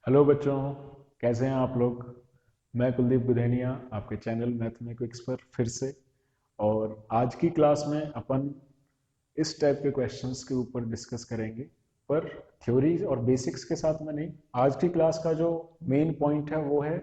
Hello बच्चों, कैसे हैं आप लोग। मैं कुलदीप बुधेनिया आपके चैनल मैथ में क्विक्स पर फिर से। और आज की क्लास में अपन इस टाइप के क्वेश्चंस के ऊपर डिस्कस करेंगे, पर थ्योरी और बेसिक्स के साथ में नहीं। आज की क्लास का जो मेन पॉइंट है वो है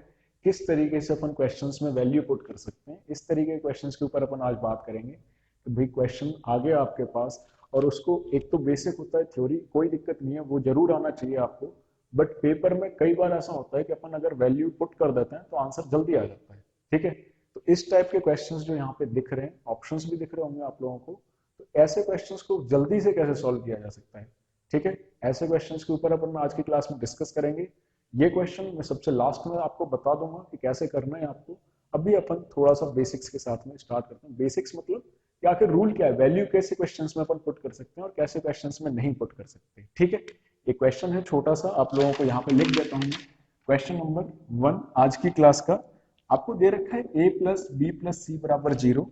किस तरीके से अपन क्वेश्चंस में वैल्यू पुट कर सकते हैं। इस तरीके के क्वेश्चंस के ऊपर अपन आज बात करेंगे कि भाई क्वेश्चन आ गया आपके पास, और उसको एक तो बेसिक होता है थ्योरी, कोई दिक्कत नहीं है, वो जरूर आना चाहिए आपको। बट पेपर में कई बार ऐसा होता है कि अपन अगर वैल्यू पुट कर देते हैं तो आंसर जल्दी आ जाता है। ठीक है, तो इस टाइप के क्वेश्चंस जो यहाँ पे दिख रहे हैं, ऑप्शंस भी दिख रहे होंगे आप लोगों को, तो ऐसे क्वेश्चंस को जल्दी से कैसे सॉल्व किया जा सकता है। ठीक है, ऐसे क्वेश्चंस के ऊपर अपन आज की क्लास में डिस्कस करेंगे। ये क्वेश्चन मैं सबसे लास्ट में आपको बता दूंगा कि कैसे करना है आपको। अभी अपन थोड़ा सा बेसिक्स के साथ में स्टार्ट करते हैं। बेसिक्स मतलब कि आखिर रूल क्या है, वैल्यू कैसे क्वेश्चंस में अपन पुट कर सकते हैं और कैसे क्वेश्चंस में नहीं पुट कर सकते। ठीक है, एक क्वेश्चन है छोटा सा, आप लोगों को यहाँ पे लिख देता हूँ। क्वेश्चन नंबर 1 आज की क्लास का। आपको दे रखा है a plus B plus C बराबर 0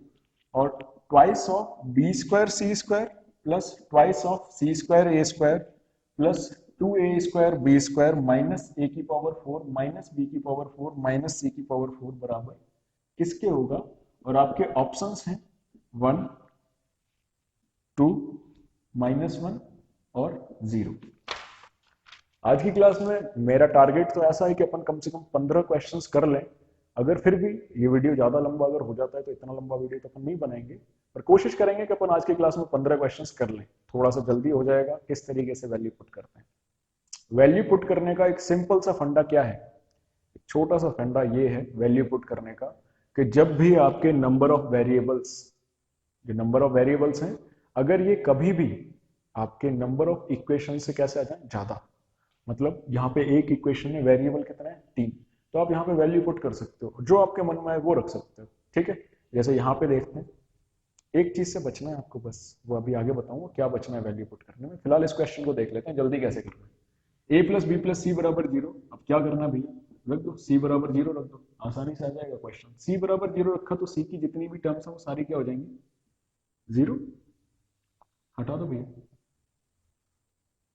और twice of B square C square plus twice of C square A square plus 2a square B square minus A की पावर 4 माइनस बी की पावर 4 माइनस सी की power 4 बराबर किसके होगा। और आपके ऑप्शंस हैं 1, 2, -1 और 0। आज की क्लास में मेरा टारगेट तो ऐसा है कि अपन कम से कम 15 क्वेश्चंस कर लें। अगर फिर भी ये वीडियो ज्यादा लंबा अगर हो जाता है तो इतना लंबा वीडियो तो अपन नहीं बनाएंगे, पर कोशिश करेंगे कि अपन आज की क्लास में 15 क्वेश्चंस कर लें। थोड़ा सा जल्दी हो जाएगा। किस तरीके से वैल्यू पुट करते हैं, वैल्यू पुट करने का एक सिंपल सा फंडा क्या है, एक छोटा सा फंडा ये है वैल्यू पुट करने का, कि जब भी आपके नंबर ऑफ वेरिएबल्स, जो नंबर ऑफ वेरिएबल्स हैं, अगर ये कभी भी आपके नंबर ऑफ इक्वेशन से कैसे आ जाए ज्यादा, मतलब यहाँ पे एक इक्वेशन में वेरिएबल कितना है 3, तो आप यहाँ पे वैल्यू पुट कर सकते हो, जो आपके मन में है वो रख सकते हो। ठीक है, जैसे यहाँ पे देखते हैं, एक चीज से बचना है आपको बस, वो अभी आगे बताऊंगा क्या बचना है वैल्यू पुट करने में। फिलहाल इस क्वेश्चन को देख लेते हैं जल्दी कैसे करना है। a plus B plus C बराबर 0, अब क्या करना है भैया, रख दो c बराबर 0 रख दो, आसानी से आ जाएगा क्वेश्चन। c बराबर 0 रखा तो c की जितनी भी टर्म्स है वो सारी क्या हो जाएंगी, 0। हटा दो भैया,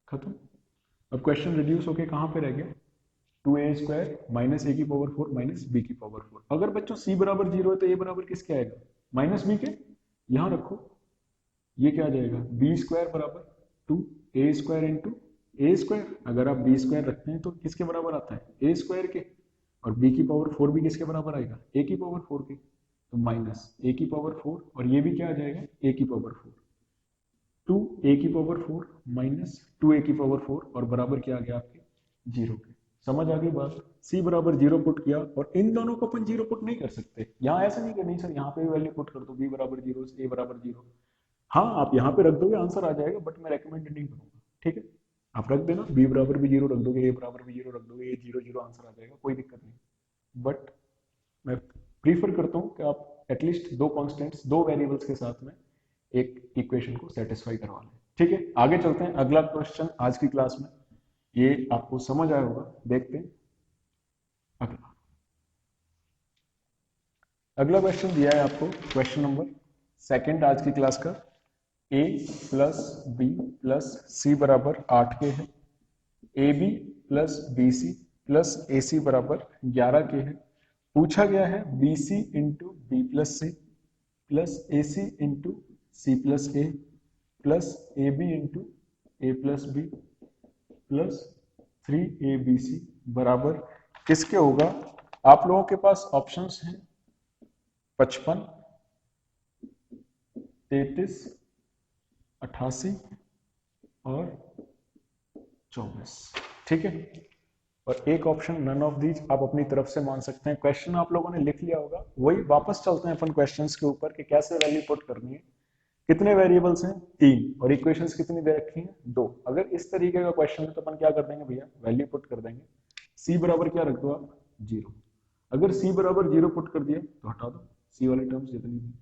खत्म। अब क्वेश्चन रिड्यूस होके कहाँ पे रह गया, 2a स्क्वायर माइनस ए की पावर 4 माइनस बी की पावर 4। अगर बच्चों c बराबर 0 है तो a बराबर किसके आएगा, माइनस बी के। यहाँ रखो, ये क्या आ जाएगा, बी स्क्वायर बराबर 2a स्क्वायर इंटू ए स्क्वायर। अगर आप बी स्क्वायर रखते हैं तो किसके बराबर आता है, ए स्क्वायर के। और बी की पावर 4 भी किसके बराबर आएगा, ए की पावर 4 के। तो माइनस ए की पावर 4, और ये भी क्या आ जाएगा, ए की पावर 4। 2a की पावर 4 माइनस 2a की पावर 4, और बराबर क्या आ गया आपके, 0 के। समझ आ गई बात। c बराबर 0 पुट किया, और इन दोनों को अपन 0 पुट नहीं कर सकते। यहाँ ऐसा नहीं करनी सर, यहाँ पे भी वैल्यू पुट कर दो, b बराबर 0 a बराबर 0। हाँ, आप यहाँ पे रख दोगे आंसर आ जाएगा, बट मैं रेकमेंड नहीं करूंगा। ठीक है, आप रख देना, b बराबर भी 0 रख दोगे, a बराबर भी 0 रख दोगे, ये 0 0 आंसर आ जाएगा, कोई दिक्कत नहीं। बट मैं प्रीफर करता हूँ कि आप एटलीस्ट दो कॉन्स्टेंट्स, दो वेरिएबल्स के साथ में एक इक्वेशन को सेटिस्फाई करवा लें। ठीक है, आगे चलते हैं। अगला क्वेश्चन आज की क्लास में, ये आपको समझ आया होगा, देखते हैं अगला। अगला क्वेश्चन दिया है आपको, क्वेश्चन नंबर सेकंड आज की क्लास का। a plus B plus C बराबर 8 के है, A B plus B C plus A C बराबर 11 के है। पूछा गया है B C into B plus C plus A C into C plus A plus A B into A plus B plus 3abc बराबर किसके होगा। आप लोगों के पास ऑप्शंस हैं 55, 33, 88 और 24। ठीक है, और एक ऑप्शन नन ऑफ दीज आप अपनी तरफ से मान सकते हैं। क्वेश्चन आप लोगों ने लिख लिया होगा, वही वापस चलते हैं अपन क्वेश्चंस के ऊपर कि कैसे वैल्यू पुट करनी है। कितने वेरिएबल्स हैं, 3, और इक्वेशंस कितनी दे रखी हैं, 2। अगर इस तरीके का क्वेश्चन है तो अपन क्या कर देंगे भैया, वैल्यू पुट कर देंगे। सी बराबर क्या रख दो आप, 0। अगर सी बराबर 0 पुट कर दिया तो हटा दो सी वाली टर्म्स जितनी भी,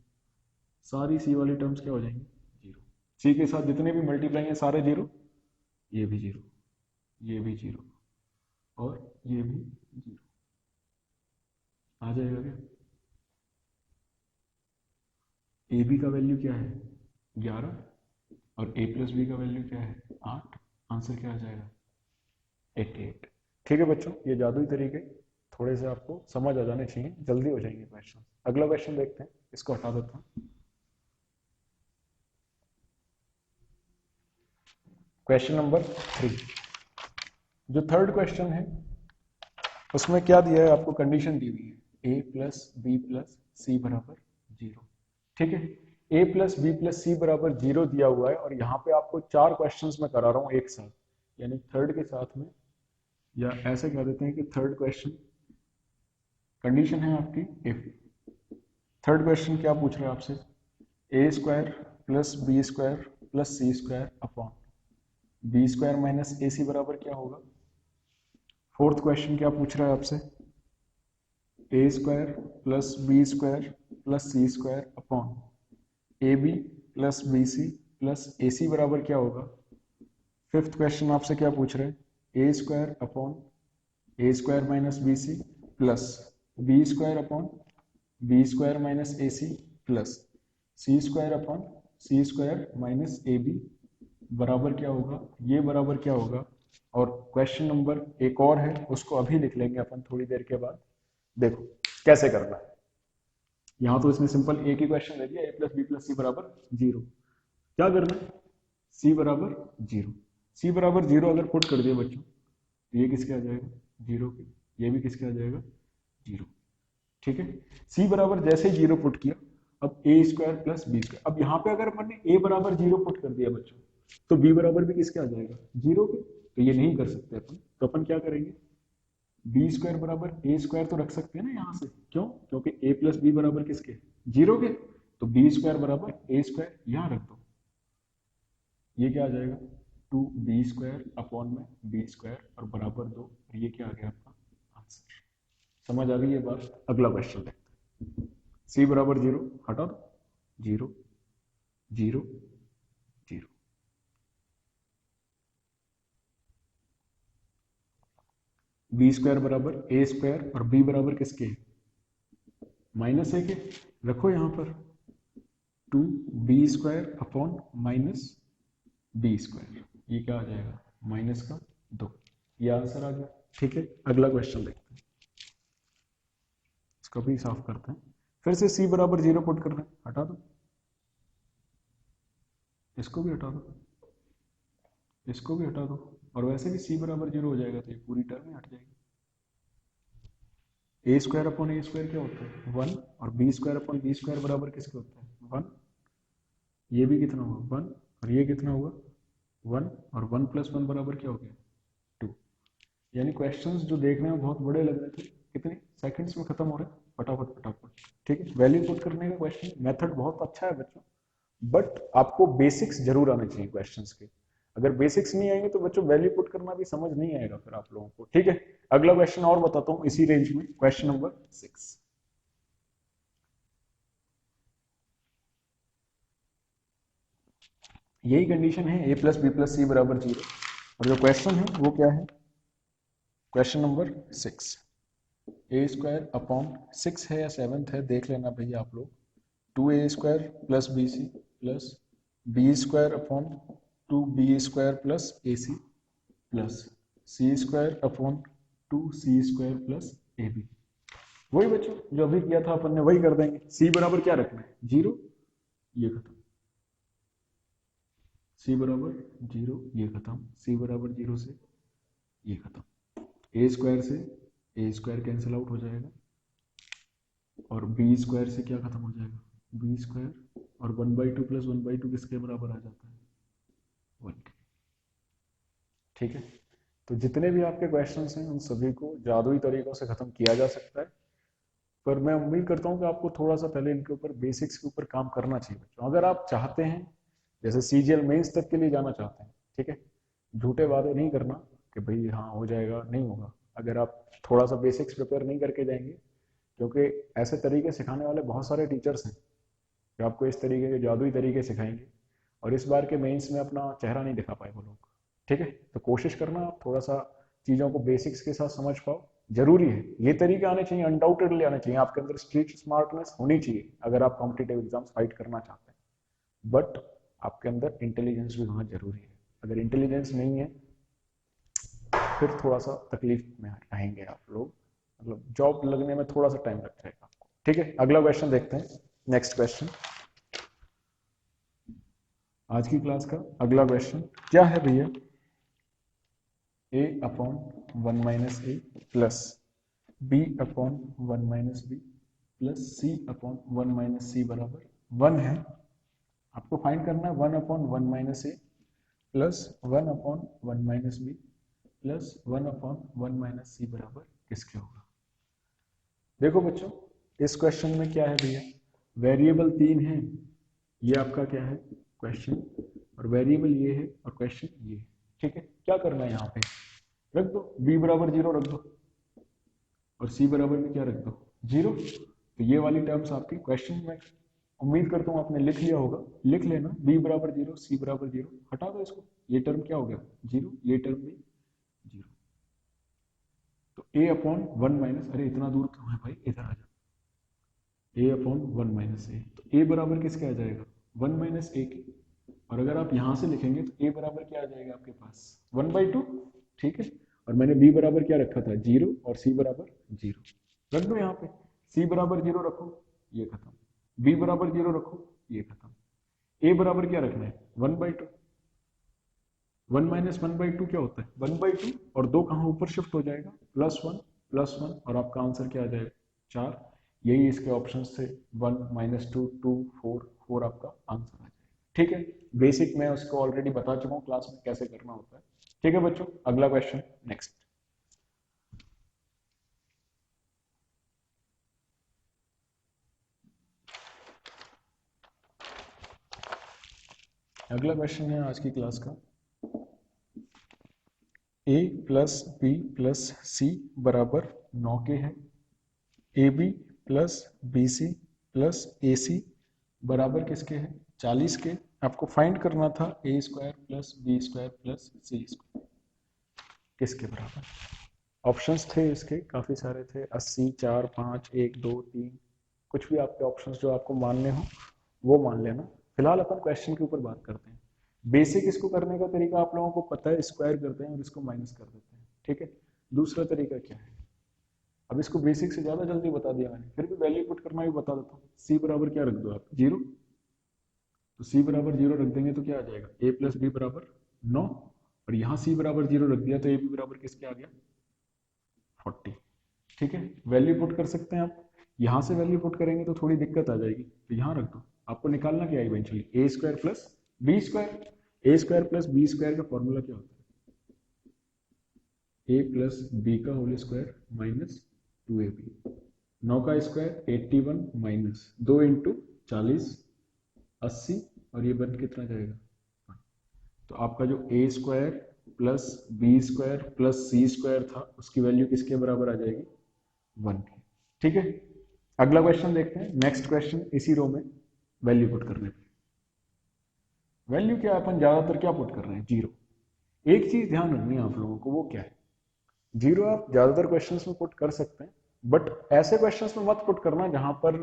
सारी सी वाली टर्म्स क्या हो जाएंगी, 0। सी के साथ जितने भी मल्टीप्लाई है सारे 0, ये भी 0, ये भी 0 और ये भी 0। आ जाएगा क्या, ए बी का वैल्यू क्या है 11, और ए प्लस बी का वैल्यू क्या है 8। आंसर क्या आ जाएगा 88। ठीक है बच्चों, ये जादुई तरीके थोड़े से आपको समझ आ जाने चाहिए, जल्दी हो जाएंगे क्वेश्चन। अगला क्वेश्चन देखते हैं, इसको हटा देता हूं। क्वेश्चन नंबर 3, जो थर्ड क्वेश्चन है उसमें क्या दिया है आपको, कंडीशन दी हुई है a plus B plus C बराबर 0। ठीक है, a plus B plus C बराबर 0 दिया हुआ है और यहाँ पे आपको 4 क्वेश्चंस में करा रहा हूँ एक साथ, यानी थर्ड के साथ में, या ऐसे कह देते हैं कि थर्ड क्वेश्चन कंडीशन है आपकी इफ। थर्ड क्वेश्चन क्या पूछ रहा है आपसे, A square plus B square plus C square upon B square minus A C बराबर क्या होगा। फोर्थ क्वेश्चन क्या पूछ रहा है आपसे, A square plus B square plus C square upon A B plus B C plus A C बराबर क्या होगा। फिफ्थ क्वेश्चन आपसे क्या पूछ रहे हैं, A square upon A square minus B C plus B square upon B square minus A C plus C square upon C square minus A B बराबर क्या होगा, ये बराबर क्या होगा। और क्वेश्चन नंबर एक और है, उसको अभी लिख लेंगे अपन थोड़ी देर के बाद। देखो कैसे करना है, यहां तो इसमें सिंपल एक ही क्वेश्चन दे दिया, ए प्लस बी प्लस सी बराबर 0। क्या करना है, सी बराबर 0, सी बराबर 0 अगर पुट कर दिया बच्चों तो ये किसके आ जाएगा 0 के, ये भी किसके आ जाएगा 0। ठीक है, सी बराबर जैसे ही 0 पुट किया, अब ए स्क्वायर प्लस बी स्क्वायर, अब यहाँ पे अगर अपन ने ए बराबर 0 पुट कर दिया बच्चों तो बी बराबर भी किसके आ जाएगा 0 के, तो ये नहीं कर सकते अपन, तो अपन क्या करेंगे, बी स्क्वायर बराबर ए स्क्वायर तो रख सकते हैं ना यहाँ से, क्यों, क्योंकि ए प्लस बी बराबर किसके 0 के, तो बी स्क्वायर बराबर ए स्क्वायर यहाँ रख दो, ये क्या आ जाएगा 2b स्क्वायर अपॉन में बी स्क्वायर और बराबर 2, और ये क्या आ गया आपका आंसर। समझ आ गई ये बात। अगला क्वेश्चन देखते हैं, c बराबर 0 हटा दो, 0 0 0, बी स्क्वायर बराबर ए स्क्वायर और बी बराबर किसके माइनस ए के, रखो यहां पर 2b square upon minus B square, ये क्या आ जाएगा माइनस का 2, ये आंसर आ गया। ठीक है, अगला क्वेश्चन देखते हैं, इसको भी साफ करते हैं। फिर से c बराबर 0 पुट कर रहे हैं, हटा दो, इसको भी हटा दो, इसको भी हटा दो, और वैसे भी c बराबर 0 हो जाएगा तो ये पूरी टर्म ही हट जाएगी। A square upon A square क्या होता है 1, और B square upon B square बराबर किसके होता है 1, ये भी कितना होगा 1, और ये कितना होगा 1, और 1 प्लस 1 बराबर क्या हो गया 2। यानी क्वेश्चंस जो देखने में बहुत बड़े लग रहे थे, कितने सेकंड्स में खत्म हो रहे हैं, फटाफट फटाफट। ठीक है, वैल्यू पुट करने का क्वेश्चन मेथड बहुत अच्छा है बच्चों, बट आपको बेसिक्स जरूर आने चाहिए क्वेश्चंस के। अगर बेसिक्स नहीं आएंगे तो बच्चों वैल्यू पुट करना भी समझ नहीं आएगा फिर आप लोगों को। ठीक है, अगला क्वेश्चन और बताता हूं इसी रेंज में, क्वेश्चन नंबर 6। यही कंडीशन है, ए प्लस बी प्लस सी बराबर 0, और जो क्वेश्चन है वो क्या है, क्वेश्चन नंबर 6, ए स्क्वायर अपॉन 6 है या 7 है देख लेना भैया आप लोग, 2a square plus B C plus B square upon 2b square plus A C plus C square upon 2c square plus A B. वही बच्चों जो अभी किया था अपन ने वही कर देंगे, c बराबर क्या रखना है 0, ये खत्म, c बराबर 0 ये खत्म, c बराबर 0 से ये खत्म, a स्क्वायर से a स्क्वायर कैंसिल आउट हो जाएगा, और b स्क्वायर से क्या खत्म हो जाएगा b स्क्वायर, और 1/2 प्लस 1/2 किसके बराबर आ जाता है 1 के। ठीक है, तो जितने भी आपके क्वेश्चंस हैं उन सभी को जादुई तरीकों से खत्म किया जा सकता है, पर मैं उम्मीद करता हूं कि आपको थोड़ा सा पहले इनके ऊपर बेसिक्स के ऊपर काम करना चाहिए बच्चों। अगर आप चाहते हैं जैसे सीजीएल मेंस तक के लिए जाना चाहते हैं, ठीक है, झूठे वादे नहीं करना कि भाई हाँ हो जाएगा, नहीं होगा अगर आप थोड़ा सा बेसिक्स प्रिपेयर नहीं करके जाएंगे, क्योंकि ऐसे तरीके सिखाने वाले बहुत सारे टीचर्स हैं जो आपको इस तरीके के जादुई तरीके सिखाएंगे, और इस बार के मेंस में अपना चेहरा नहीं दिखा पाए वो लोग। ठीक है, तो कोशिश करना आप थोड़ा सा चीज़ों को बेसिक्स के साथ समझ पाओ, जरूरी है, ये तरीके आने चाहिए, अनडाउटेडली आने चाहिए, आपके अंदर स्ट्रीट स्मार्टनेस होनी चाहिए अगर आप कॉम्पिटिटिव एग्जाम्स फाइट करना चाहते हैं, बट आपके अंदर इंटेलिजेंस भी होना जरूरी है। अगर इंटेलिजेंस नहीं है फिर थोड़ा सा तकलीफ में रहेंगे आप लोग, मतलब जॉब लगने में थोड़ा सा टाइम लग जाएगा आपको। ठीक है, अगला क्वेश्चन देखते हैं। नेक्स्ट क्वेश्चन, आज की क्लास का अगला क्वेश्चन क्या है भैया, a upon 1 minus A plus b upon 1 minus B plus c upon 1 minus C बराबर 1 है। आपको फाइंड करना है 1 upon 1 minus A plus 1 upon 1 minus B plus 1 upon 1 minus C बराबर किसके होगा। देखो बच्चों, इस क्वेश्चन में क्या है भैया, वेरिएबल 3 है, ये आपका क्या है क्वेश्चन, और वेरिएबल ये है और क्वेश्चन ये है। ठीक है, क्या करना है यहाँ पे, रख दो b बराबर 0 रख दो और c बराबर में क्या रख दो 0। तो ये वाली टर्म्स आपकी क्वेश्चन में उम्मीद करता हूँ आपने लिख लिया होगा, लिख लेना b बराबर 0 c बराबर 0, हटा दो इसको, ये टर्म क्या हो गया 0, ये टर्म भी 0। तो a अपॉन 1 माइनस, अरे इतना दूर क्यों है भाई, इधर आ जा, a अपॉन 1 माइनस ए, तो a बराबर किसके आ जाएगा 1 माइनस ए के, और अगर आप यहां से लिखेंगे तो a बराबर क्या आ जाएगा आपके पास 1/2। ठीक है, और मैंने b बराबर क्या रखा था 0 और c बराबर 0, रख दो यहाँ पे, c बराबर 0 रखो, ये खत्म, b बराबर 0 रखो, ये खत्म, a बराबर क्या रखना है 1/2, 1 माइनस 1/2 क्या होता है 1/2, और 2 कहाँ ऊपर शिफ्ट हो जाएगा +1 और आपका आंसर क्या आ जाएगा 4। यही इसके ऑप्शन थे 1 -2 2 4 4 आपका आंसर आ जाएगा। ठीक है, बेसिक मैं उसको ऑलरेडी बता चुका हूँ क्लास में कैसे करना होता है। ठीक है बच्चों, अगला क्वेश्चन नेक्स्ट, अगला क्वेश्चन है आज की क्लास का, a plus B plus C बराबर 9 के है, A B plus B C plus A C बराबर किसके है 40 के। आपको फाइंड करना था A square plus B square plus C square किसके बराबर। ऑप्शंस थे इसके काफ़ी सारे थे, 80 4 5 1 2 3, कुछ भी आपके ऑप्शंस जो आपको मानने हो वो मान लेना। फिलहाल अपन क्वेश्चन के ऊपर बात करते हैं। बेसिक इसको करने का तरीका आप लोगों को पता है, स्क्वायर करते हैं और इसको माइनस कर देते हैं। ठीक है, दूसरा तरीका क्या है, अब इसको बेसिक से ज्यादा जल्दी बता दिया मैंने, फिर भी वैल्यू पुट करना भी बता देता हूँ। सी बराबर क्या रख दो आप 0, तो सी बराबर 0 रख देंगे तो क्या आ जाएगा a प्लस बी बराबर 9, और यहाँ सी बराबर 0 रख दिया तो ए बी बराबर किसके आ गया 40। ठीक है, वैल्यू पुट कर सकते हैं आप, यहाँ से वैल्यू पुट करेंगे तो थोड़ी दिक्कत आ जाएगी, तो यहाँ रख दो। आपको निकालना क्या है eventually A square plus B square, A square plus B square का फॉर्मूला क्या होता है a प्लस बी का होल स्क्वायर माइनस 2ab, 9 का स्क्वायर 81 माइनस 2 इंटू 40 80, और ये बन कितना जाएगा, तो आपका जो a square plus B square plus C square था उसकी वैल्यू किसके बराबर आ जाएगी 1 की। ठीक है, अगला क्वेश्चन देखते हैं। नेक्स्ट क्वेश्चन इसी रो में वैल्यू पुट करने पे, वैल्यू क्या अपन ज्यादातर क्या पुट कर रहे हैं 0। एक चीज ध्यान रखनी है आप लोगों को, वो क्या है 0 आप ज्यादातर क्वेश्चंस में पुट कर सकते हैं, बट ऐसे क्वेश्चंस में मत पुट करना जहां पर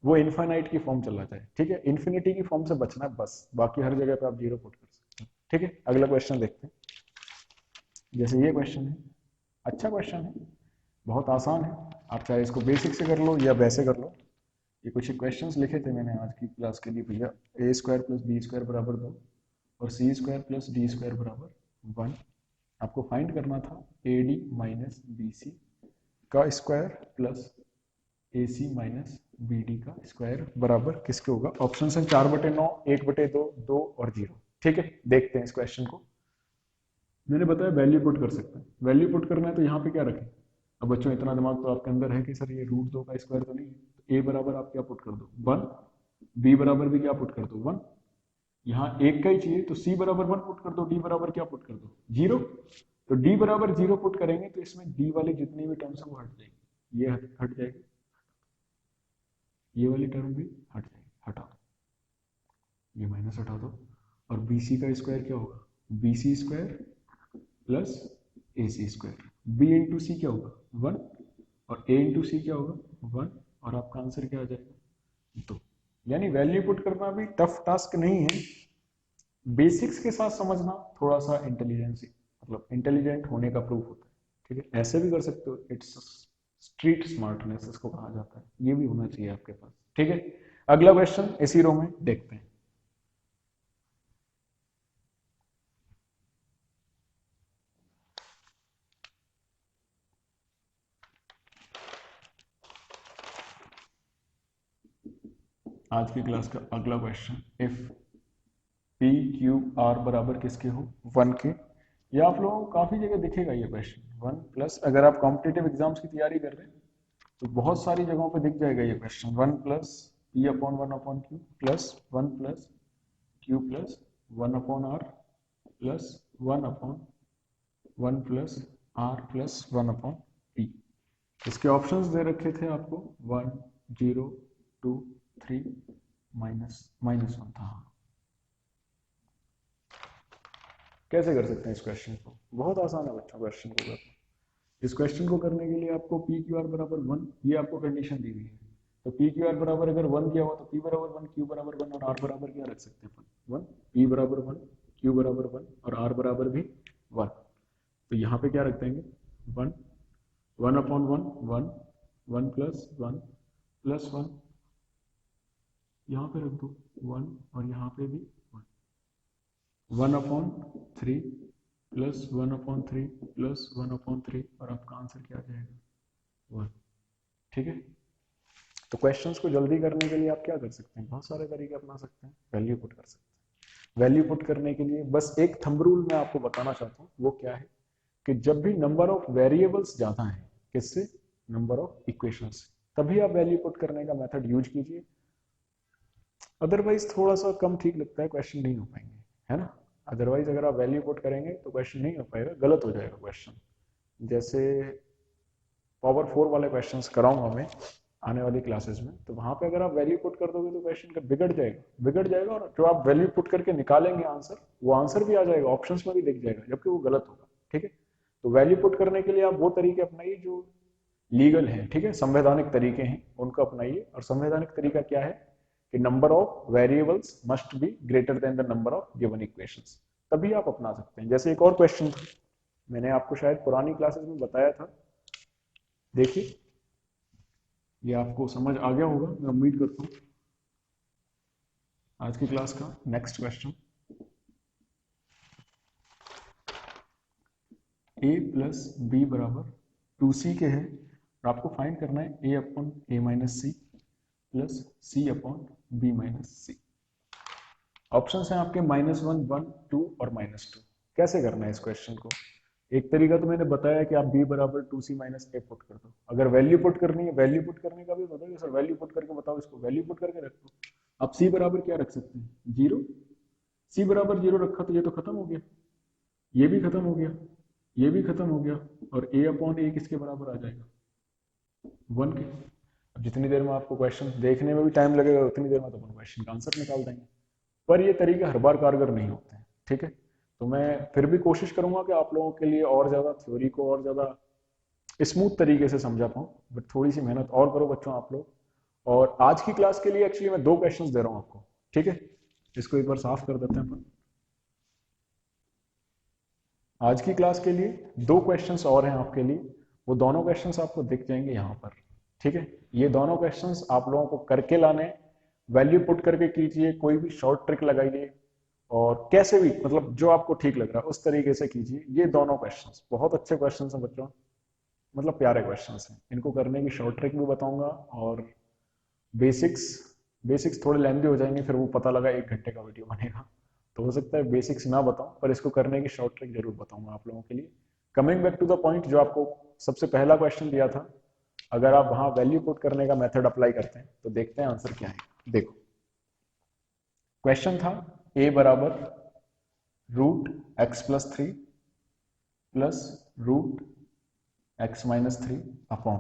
वो इनफाइनाइट की फॉर्म चला जाए। ठीक है, इन्फिनिटी की फॉर्म से बचना है बस, बाकी हर जगह पे आप 0 पुट कर सकते हैं। ठीक है, अगला क्वेश्चन देखते हैं। जैसे ये क्वेश्चन है, अच्छा क्वेश्चन है, बहुत आसान है, आप चाहे इसको बेसिक से कर लो या वैसे कर लो। ये कुछ क्वेश्चंस लिखे थे मैंने आज की क्लास के लिए भैया, A square plus B square बराबर 2 और C square plus D square बराबर 1। आपको फाइंड करना था A D minus B C का square plus A C minus B D का स्क्वायर बराबर किसके होगा। ऑप्शन है 4/9, 1/2, 2 और 0। ठीक है, देखते हैं इस क्वेश्चन को। मैंने बताया वैल्यू पुट कर सकते हैं, वैल्यू पुट करना है तो यहाँ पे क्या रखें। अब बच्चों इतना दिमाग तो आपके अंदर है कि सर ये √2 का स्क्वायर तो नहीं है, तो ए बराबर आप क्या पुट कर दो 1, बी बराबर भी क्या पुट कर दो 1, यहाँ एक का ही चाहिए तो सी बराबर 1 पुट कर दो, डी बराबर क्या पुट कर दो 0। तो डी बराबर 0 पुट करेंगे तो इसमें डी वाली जितनी भी टर्म्स है वो हट जाएगी, ये हट जाएगी, ये वाली टर्म भी हट जाएगी, हटा दो, ये माइनस हटा दो, और बी सी का स्क्वायर क्या होगा B C square plus A C square, B into सी क्या होगा 1 और ए इंटू सी क्या होगा 1, और आपका आंसर क्या आ जाएगा 2। यानी वैल्यू पुट करना भी टफ टास्क नहीं है, बेसिक्स के साथ समझना थोड़ा सा इंटेलिजेंस मतलब इंटेलिजेंट होने का प्रूफ होता है, ठीक है। ऐसे भी कर सकते हो, इट्स स्ट्रीट स्मार्टनेस इसको कहा जाता है, ये भी होना चाहिए आपके पास, ठीक है। अगला क्वेश्चन इसी रो में देखते हैं। आज की क्लास का अगला question, if P Q R बराबर किसके हो, 1 के। ये आप लोगों को काफी जगह दिखेगा ये क्वेश्चन, 1 प्लस, अगर आप कॉम्पिटेटिव एग्जाम्स की तैयारी कर रहे हैं तो बहुत सारी जगहों पे दिख जाएगा ये question, 1 plus P upon 1 upon Q plus 1 plus Q plus 1 upon R plus 1 upon 1 plus R plus 1 upon P. इसके ऑप्शंस दे रखे थे आपको 1 0 2 3 -1 था। कैसे कर सकते हैं इस क्वेश्चन को, बहुत आसान है बच्चों क्वेश्चन को करना। इस क्वेश्चन को करने के लिए आपको पी क्यू आर बराबर 1, ये आपको कंडीशन दी हुई है, तो पी क्यू आर बराबर अगर 1 दिया हुआ तो पी बराबर 1, क्यू बराबर 1 और आर बराबर क्या रख सकते हैं अपन 1, पी बराबर 1, क्यू बराबर 1 और आर बराबर भी 1। तो यहाँ पे क्या रख देंगे 1, 1 अपॉन 1 1, 1 प्लस 1 प्लस 1, यहाँ पे रख दो 1 और यहाँ पे भी 1, 1 upon 3 plus 1 upon 3 plus 1 upon 3 और आपका आंसर क्या आ जाएगा 1, ठीक है। तो क्वेश्चंस को जल्दी करने के लिए आप क्या कर सकते हैं, बहुत सारे तरीके अपना सकते हैं, वैल्यू पुट कर सकते हैं। वैल्यू पुट करने के लिए बस एक थंब रूल मैं आपको बताना चाहता हूँ, वो क्या है कि जब भी नंबर ऑफ वेरिएबल्स ज्यादा है किससे, नंबर ऑफ इक्वेशंस, तभी आप वैल्यू पुट करने का मेथड यूज कीजिए। अदरवाइज थोड़ा सा कम ठीक लगता है, क्वेश्चन नहीं हो पाएंगे, है ना। अदरवाइज अगर आप वैल्यू पुट करेंगे तो क्वेश्चन नहीं हो पाएगा, गलत हो जाएगा क्वेश्चन। जैसे पावर 4 वाले क्वेश्चंस कराऊंगा मैं आने वाली क्लासेस में, तो वहां पे अगर आप वैल्यू पुट कर दोगे तो क्वेश्चन का बिगड़ जाएगा और जो आप वैल्यू पुट करके निकालेंगे आंसर, वो आंसर भी आ जाएगा, ऑप्शंस में भी दिख जाएगा, जबकि वो गलत होगा, ठीक है। तो वैल्यू पुट करने के लिए आप वो तरीके अपनाइए जो लीगल है, ठीक है, संवैधानिक तरीके हैं उनको अपनाइए। और संवैधानिक तरीका क्या है कि number of variables must be greater than the number of given equations, तभी आप अपना सकते हैं। जैसे एक और क्वेश्चन था, मैंने आपको शायद पुरानी क्लासेस में बताया था, देखिए ये आपको समझ आ गया होगा, मैं उम्मीद करता हूँ। आज की क्लास का next question, a plus B बराबर 2c के है और आपको फाइंड करना है a upon a minus C plus c upon b minus C. Options हैं आपके -1 1 2 और -2। कैसे करना है इस क्वेश्चन को, एक तरीका तो मैंने बताया कि आप b बराबर 2c माइनस a पुट कर दो। अगर वैल्यू पुट करनी है, वैल्यू पुट करने का भी बताओ सर, वैल्यू पुट करके बताओ, इसको वैल्यू पुट करके रख दो। आप c बराबर क्या रख सकते हैं 0, c बराबर 0 रखा तो ये तो खत्म हो गया, ये भी खत्म हो गया, ये भी खत्म हो गया, और a अपॉन a किसके बराबर आ जाएगा 1 के। अब जितनी देर में आपको क्वेश्चन देखने में भी टाइम लगेगा उतनी देर में तो अपन क्वेश्चन का आंसर निकाल देंगे, पर ये तरीके हर बार कारगर नहीं होते हैं, ठीक है। तो मैं फिर भी कोशिश करूंगा कि आप लोगों के लिए और ज्यादा थ्योरी को और ज्यादा स्मूथ तरीके से समझा पाऊँ, बट थोड़ी सी मेहनत और करो बच्चों आप लोग। और आज की क्लास के लिए एक्चुअली मैं 2 क्वेश्चंस दे रहा हूँ आपको, ठीक है। इसको एक बार साफ कर देते हैं अपन। आज की क्लास के लिए 2 क्वेश्चंस और हैं आपके लिए, वो दोनों क्वेश्चंस आपको दिख जाएंगे यहाँ पर, ठीक है। ये दोनों क्वेश्चंस आप लोगों को करके लाने, वैल्यू पुट करके कीजिए, कोई भी शॉर्ट ट्रिक लगाइए और कैसे भी, मतलब जो आपको ठीक लग रहा है उस तरीके से कीजिए। ये दोनों क्वेश्चंस बहुत अच्छे क्वेश्चंस हैं बच्चों, मतलब प्यारे क्वेश्चंस हैं। इनको करने की शॉर्ट ट्रिक भी बताऊंगा और बेसिक्स, बेसिक्स थोड़े लेंथी हो जाएंगे, फिर वो पता लगा 1 घंटे का वीडियो बनेगा, तो हो सकता है बेसिक्स ना बताऊं, पर इसको करने की शॉर्ट ट्रिक जरूर बताऊंगा आप लोगों के लिए। Coming back to the point, जो आपको सबसे पहला क्वेश्चन दिया था, अगर आप वहां वैल्यू पुट करने का मेथड अप्लाई करते हैं तो देखते हैं आंसर क्या है। देखो क्वेश्चन था a बराबर √x+3 plus √x-3 upon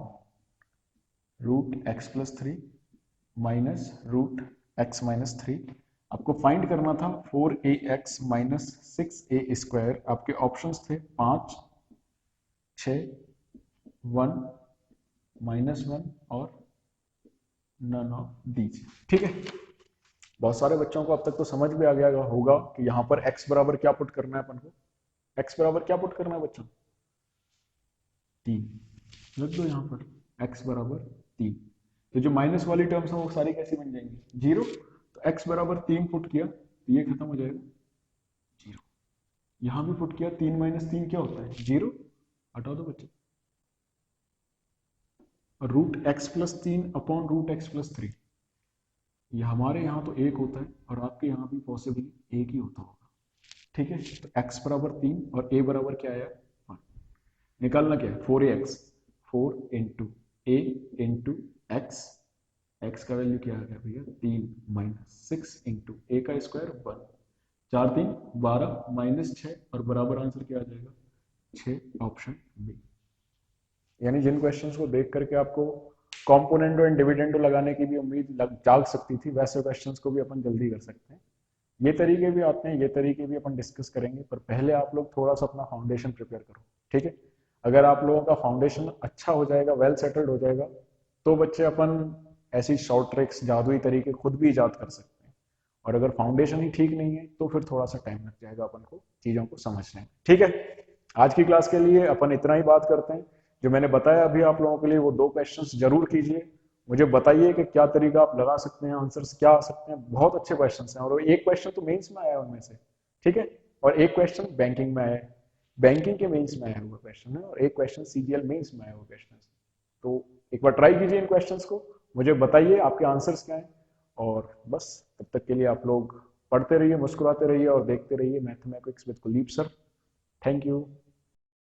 √x+3 minus √x-3। आपको फाइंड करना था 4ax माइनस 6a²। आपके ऑप्शंस थे 5 6 1 -1 और नन ऑफ दीज, ठीक है। बहुत सारे बच्चों को अब तक तो समझ भी आ गया होगा कि यहाँ पर x बराबर क्या पुट करना है अपन को, x बराबर क्या पुट करना है बच्चों, 3 रख दो यहाँ पर, x बराबर 3। तो जो माइनस वाली टर्म्स है वो सारी कैसी बन जाएंगी, 0। तो x बराबर 3 पुट किया तो ये खत्म हो जाएगा 0। यहाँ भी पुट किया 3 माइनस 3 क्या होता है 0, हटा दो बच्चे। Root X plus 3 upon root X plus 3, ये हमारे यहाँ तो 1 होता है और आपके यहाँ भी पॉसिबली 1 ही होता होगा। ठीक है, तो x बराबर 3 और a बराबर क्या आया 1। निकालना क्या है 4ax, 4 इंटू ए इंटू एक्स, एक्स का वैल्यू क्या आ गया भैया 3 माइनस 6 इंटू ए का स्क्वायर 1, 4 3 12 माइनस 6 और बराबर आंसर क्या आ जाएगा 6, ऑप्शन बी। यानी जिन क्वेश्चंस को देख करके आपको कॉम्पोनेंटो एंड डिविडेंडो लगाने की भी उम्मीद जाग सकती थी, वैसे क्वेश्चंस को भी अपन जल्दी कर सकते हैं। ये तरीके भी आते हैं, ये तरीके भी अपन डिस्कस करेंगे, पर पहले आप लोग थोड़ा सा अपना फाउंडेशन प्रिपेयर करो। ठीक है, अगर आप लोगों का फाउंडेशन अच्छा हो जाएगा, वेल सेटल्ड हो जाएगा, तो बच्चे अपन ऐसी शॉर्ट ट्रिक्स जादुई तरीके खुद भी ईजाद कर सकते हैं। और अगर फाउंडेशन ही ठीक नहीं है तो फिर थोड़ा सा टाइम लग जाएगा अपन को चीजों को समझने में। ठीक है, आज की क्लास के लिए अपन इतना ही बात करते हैं। जो मैंने बताया अभी आप लोगों के लिए वो 2 क्वेश्चंस जरूर कीजिए, मुझे बताइए कि क्या तरीका आप लगा सकते हैं, आंसर्स क्या आ सकते हैं। बहुत अच्छे क्वेश्चंस हैं और एक क्वेश्चन तो मेंस में आया उनमें से। ठीक है, और एक क्वेश्चन बैंकिंग में आया है, बैंकिंग के मेंस में आया हुआ क्वेश्चन है, और एक क्वेश्चन सीजीएल मेंस में आया हुआ क्वेश्चन है। तो एक बार ट्राई कीजिए इन क्वेश्चंस को, मुझे बताइए आपके आंसर्स क्या हैं। और बस तब तक के लिए आप लोग पढ़ते रहिए, मुस्कुराते रहिए और देखते रहिए mathematics with Kuldeep sir. Thank you.